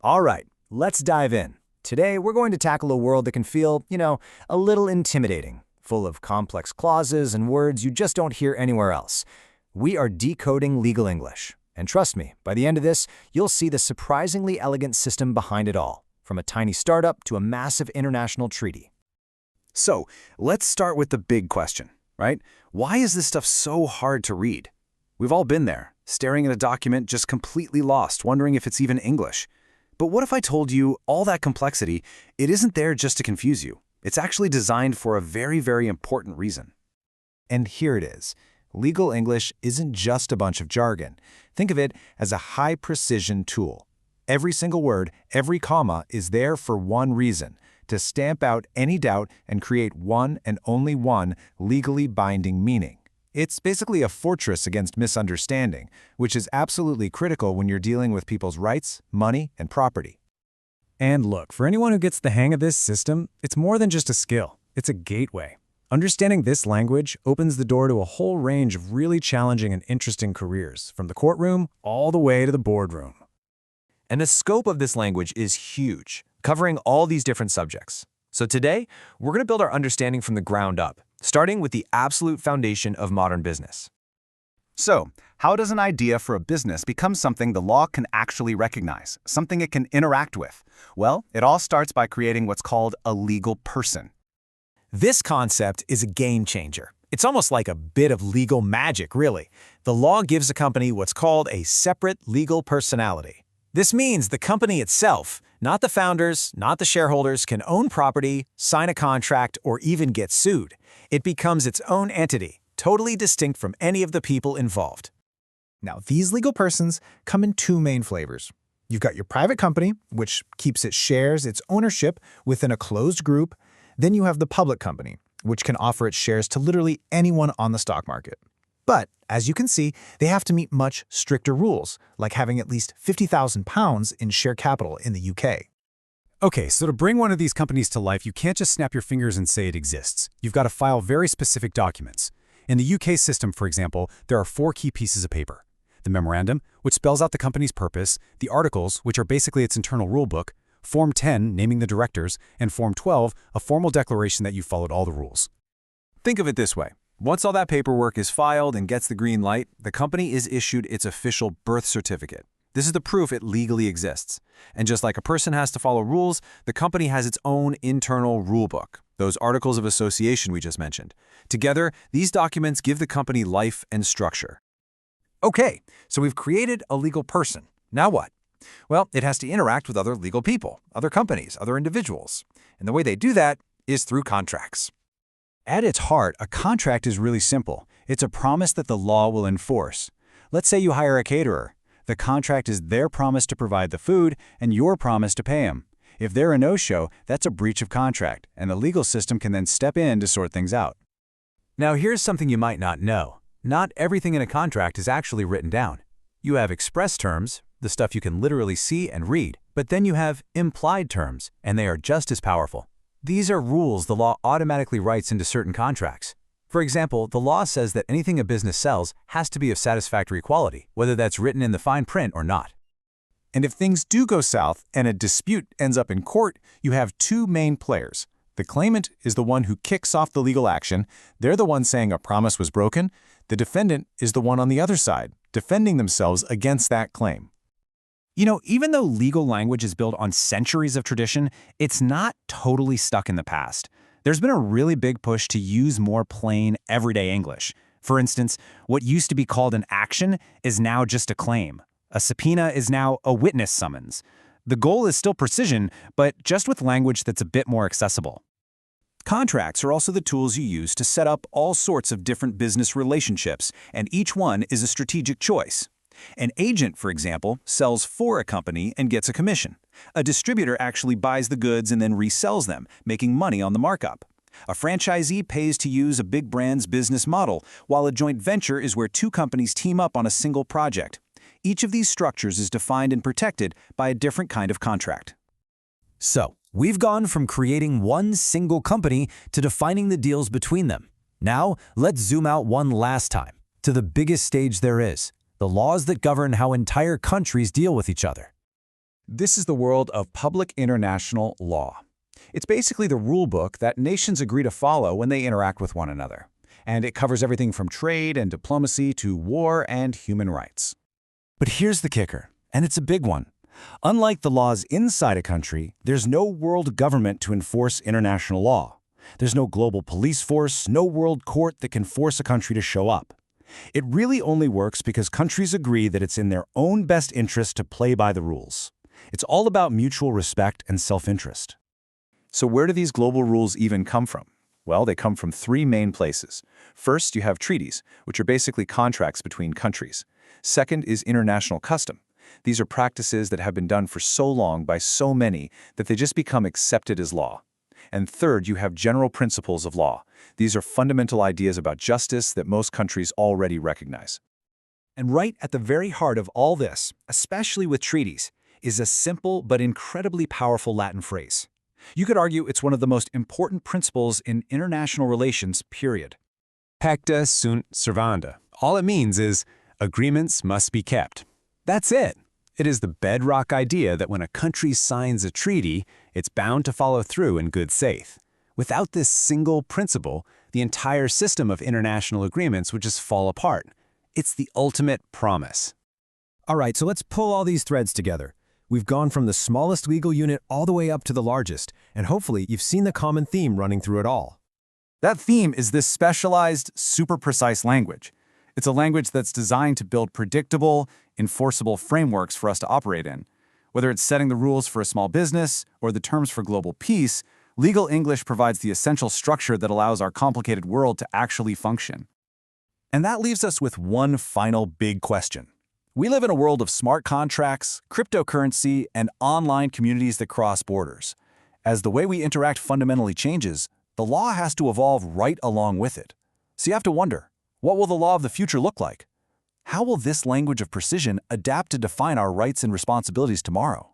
All right, let's dive in. Today, we're going to tackle a world that can feel, a little intimidating, full of complex clauses and words you just don't hear anywhere else. We are decoding legal English. And trust me, by the end of this, you'll see the surprisingly elegant system behind it all, from a tiny startup to a massive international treaty. So, let's start with the big question, right? Why is this stuff so hard to read? We've all been there, staring at a document just completely lost, wondering if it's even English. But what if I told you all that complexity, it isn't there just to confuse you. It's actually designed for a very, very important reason. And here it is. Legal English isn't just a bunch of jargon. Think of it as a high-precision tool. Every single word, every comma is there for one reason, to stamp out any doubt and create one and only one legally binding meaning. It's basically a fortress against misunderstanding, which is absolutely critical when you're dealing with people's rights, money, and property. And look, for anyone who gets the hang of this system, it's more than just a skill. It's a gateway. Understanding this language opens the door to a whole range of really challenging and interesting careers, from the courtroom all the way to the boardroom. And the scope of this language is huge, covering all these different subjects. So today, we're going to build our understanding from the ground up, starting with the absolute foundation of modern business. So, how does an idea for a business become something the law can actually recognize, something it can interact with? Well, it all starts by creating what's called a legal person. This concept is a game changer. It's almost like a bit of legal magic, really. The law gives a company what's called a separate legal personality. This means the company itself, not the founders, not the shareholders, can own property, sign a contract, or even get sued. It becomes its own entity, totally distinct from any of the people involved. Now, these legal persons come in two main flavors. You've got your private company, which keeps its shares, its ownership within a closed group. Then you have the public company, which can offer its shares to literally anyone on the stock market. But, as you can see, they have to meet much stricter rules, like having at least £50,000 in share capital in the UK. Okay, so to bring one of these companies to life, you can't just snap your fingers and say it exists. You've got to file very specific documents. In the UK system, for example, there are 4 key pieces of paper. The memorandum, which spells out the company's purpose, the articles, which are basically its internal rulebook, Form 10, naming the directors, and Form 12, a formal declaration that you followed all the rules. Think of it this way. Once all that paperwork is filed and gets the green light, the company is issued its official birth certificate. This is the proof it legally exists. And just like a person has to follow rules, the company has its own internal rulebook, those articles of association we just mentioned. Together, these documents give the company life and structure. Okay, so we've created a legal person. Now what? Well, it has to interact with other legal people, other companies, other individuals. And the way they do that is through contracts. At its heart, a contract is really simple. It's a promise that the law will enforce. Let's say you hire a caterer. The contract is their promise to provide the food and your promise to pay them. If they're a no-show, that's a breach of contract, and the legal system can then step in to sort things out. Now here's something you might not know. Not everything in a contract is actually written down. You have express terms, the stuff you can literally see and read, but then you have implied terms, and they are just as powerful. These are rules the law automatically writes into certain contracts. For example, the law says that anything a business sells has to be of satisfactory quality, whether that's written in the fine print or not. And if things do go south and a dispute ends up in court, you have 2 main players. The claimant is the one who kicks off the legal action. They're the one saying a promise was broken. The defendant is the one on the other side, defending themselves against that claim. Even though legal language is built on centuries of tradition, it's not totally stuck in the past. There's been a really big push to use more plain, everyday English. For instance, what used to be called an action is now just a claim. A subpoena is now a witness summons. The goal is still precision, but just with language that's a bit more accessible. Contracts are also the tools you use to set up all sorts of different business relationships, and each one is a strategic choice. An agent, for example, sells for a company and gets a commission. A distributor actually buys the goods and then resells them, making money on the markup. A franchisee pays to use a big brand's business model, while a joint venture is where 2 companies team up on a single project. Each of these structures is defined and protected by a different kind of contract. So, we've gone from creating one single company to defining the deals between them. Now, let's zoom out one last time, to the biggest stage there is. The laws that govern how entire countries deal with each other. This is the world of public international law. It's basically the rule book that nations agree to follow when they interact with one another. And it covers everything from trade and diplomacy to war and human rights. But here's the kicker, and it's a big one. Unlike the laws inside a country, there's no world government to enforce international law. There's no global police force, no world court that can force a country to show up. It really only works because countries agree that it's in their own best interest to play by the rules. It's all about mutual respect and self-interest. So where do these global rules even come from? Well, they come from three main places. First, you have treaties, which are basically contracts between countries. Second is international custom. These are practices that have been done for so long by so many that they just become accepted as law. And third, you have general principles of law. These are fundamental ideas about justice that most countries already recognize. And right at the very heart of all this, especially with treaties, is a simple but incredibly powerful Latin phrase. You could argue it's one of the most important principles in international relations, period. Pacta sunt servanda. All it means is, agreements must be kept. That's it. It is the bedrock idea that when a country signs a treaty, it's bound to follow through in good faith. Without this single principle, the entire system of international agreements would just fall apart. It's the ultimate promise. All right, so let's pull all these threads together. We've gone from the smallest legal unit all the way up to the largest, and hopefully you've seen the common theme running through it all. That theme is this specialized, super precise language. It's a language that's designed to build predictable, enforceable frameworks for us to operate in. Whether it's setting the rules for a small business or the terms for global peace, legal English provides the essential structure that allows our complicated world to actually function. And that leaves us with one final big question. We live in a world of smart contracts, cryptocurrency, and online communities that cross borders. As the way we interact fundamentally changes, the law has to evolve right along with it. So you have to wonder, what will the law of the future look like? How will this language of precision adapt to define our rights and responsibilities tomorrow?